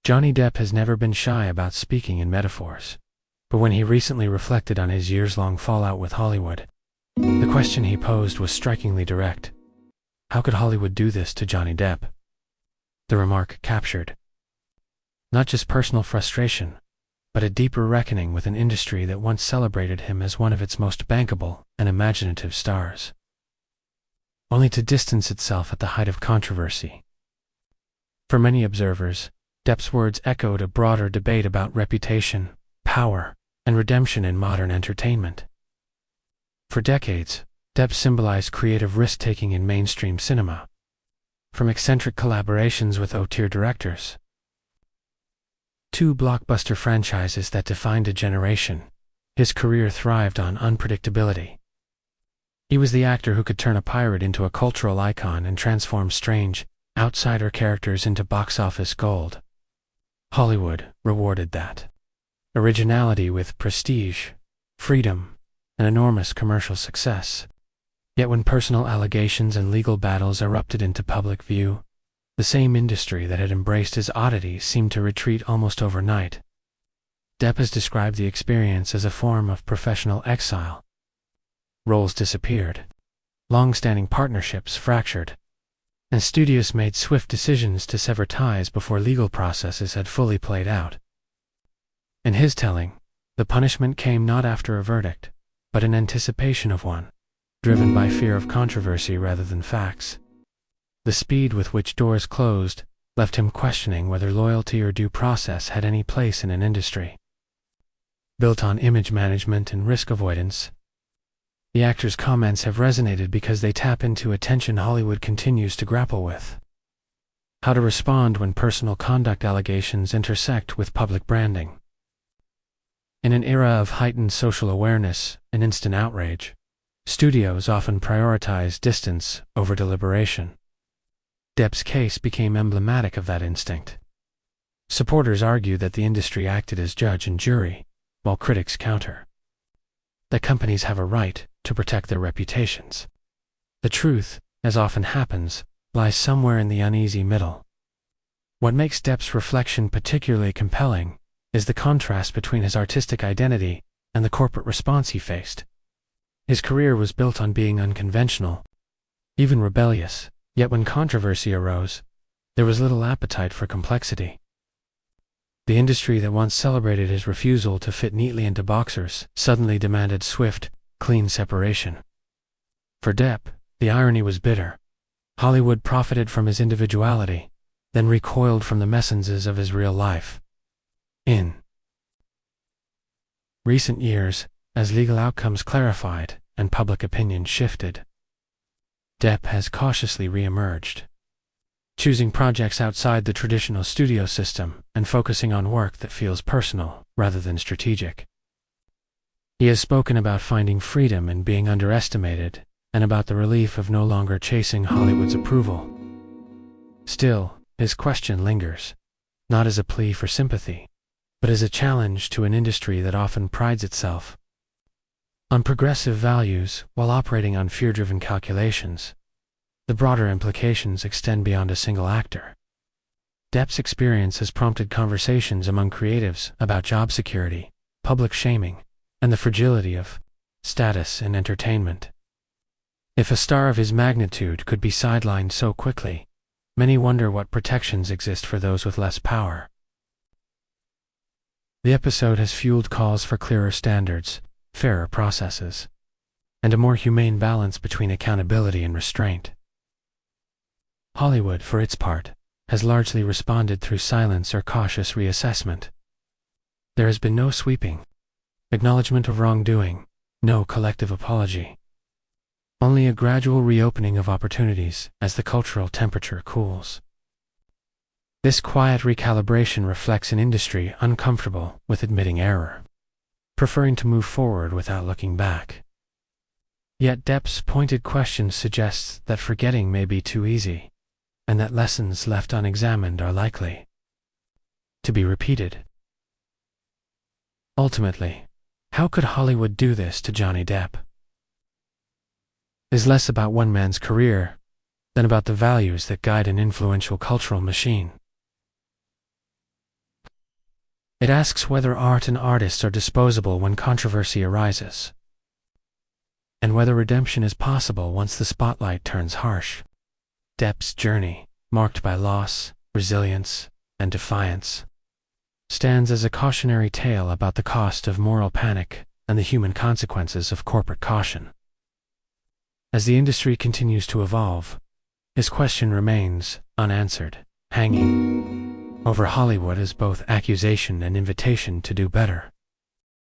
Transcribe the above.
Johnny Depp has never been shy about speaking in metaphors, but when he recently reflected on his years-long fallout with Hollywood, the question he posed was strikingly direct. How could Hollywood do this to Johnny Depp? The remark captured not just personal frustration, but a deeper reckoning with an industry that once celebrated him as one of its most bankable and imaginative stars, only to distance itself at the height of controversy. For many observers, Depp's words echoed a broader debate about reputation, power, and redemption in modern entertainment. For decades, Depp symbolized creative risk-taking in mainstream cinema, from eccentric collaborations with haute directors to blockbuster franchises that defined a generation. His career thrived on unpredictability. He was the actor who could turn a pirate into a cultural icon and transform strange, outsider characters into box office gold. Hollywood rewarded that originality with prestige, freedom, and enormous commercial success. Yet when personal allegations and legal battles erupted into public view, the same industry that had embraced his oddities seemed to retreat almost overnight. Depp has described the experience as a form of professional exile. Roles disappeared, long-standing partnerships fractured, and studios made swift decisions to sever ties before legal processes had fully played out. In his telling, the punishment came not after a verdict, but in anticipation of one, driven by fear of controversy rather than facts. The speed with which doors closed left him questioning whether loyalty or due process had any place in an industry built on image management and risk avoidance. The actor's comments have resonated because they tap into a tension Hollywood continues to grapple with: how to respond when personal conduct allegations intersect with public branding. In an era of heightened social awareness and instant outrage, studios often prioritize distance over deliberation. Depp's case became emblematic of that instinct. Supporters argue that the industry acted as judge and jury, while critics counter that companies have a right to protect their reputations. The truth, as often happens, lies somewhere in the uneasy middle. What makes Depp's reflection particularly compelling is the contrast between his artistic identity and the corporate response he faced. His career was built on being unconventional, even rebellious, yet when controversy arose, there was little appetite for complexity. The industry that once celebrated his refusal to fit neatly into boxers suddenly demanded swift, clean separation. For Depp, the irony was bitter. Hollywood profited from his individuality, then recoiled from the messences of his real life. In recent years, as legal outcomes clarified and public opinion shifted, Depp has cautiously re-emerged, choosing projects outside the traditional studio system and focusing on work that feels personal rather than strategic. He has spoken about finding freedom in being underestimated and about the relief of no longer chasing Hollywood's approval. Still, his question lingers, not as a plea for sympathy, but as a challenge to an industry that often prides itself on progressive values while operating on fear-driven calculations. The broader implications extend beyond a single actor. Depp's experience has prompted conversations among creatives about job security, public shaming, and the fragility of status in entertainment. If a star of his magnitude could be sidelined so quickly, many wonder what protections exist for those with less power. The episode has fueled calls for clearer standards, fairer processes, and a more humane balance between accountability and restraint. Hollywood, for its part, has largely responded through silence or cautious reassessment. There has been no sweeping acknowledgement of wrongdoing, no collective apology. Only a gradual reopening of opportunities as the cultural temperature cools. This quiet recalibration reflects an industry uncomfortable with admitting error, preferring to move forward without looking back. Yet Depp's pointed question suggests that forgetting may be too easy, and that lessons left unexamined are likely to be repeated. Ultimately, how could Hollywood do this to Johnny Depp? Is less about one man's career than about the values that guide an influential cultural machine. It asks whether art and artists are disposable when controversy arises, and whether redemption is possible once the spotlight turns harsh. Depp's journey, marked by loss, resilience, and defiance, stands as a cautionary tale about the cost of moral panic and the human consequences of corporate caution. As the industry continues to evolve, his question remains unanswered, hanging over Hollywood as both accusation and invitation to do better.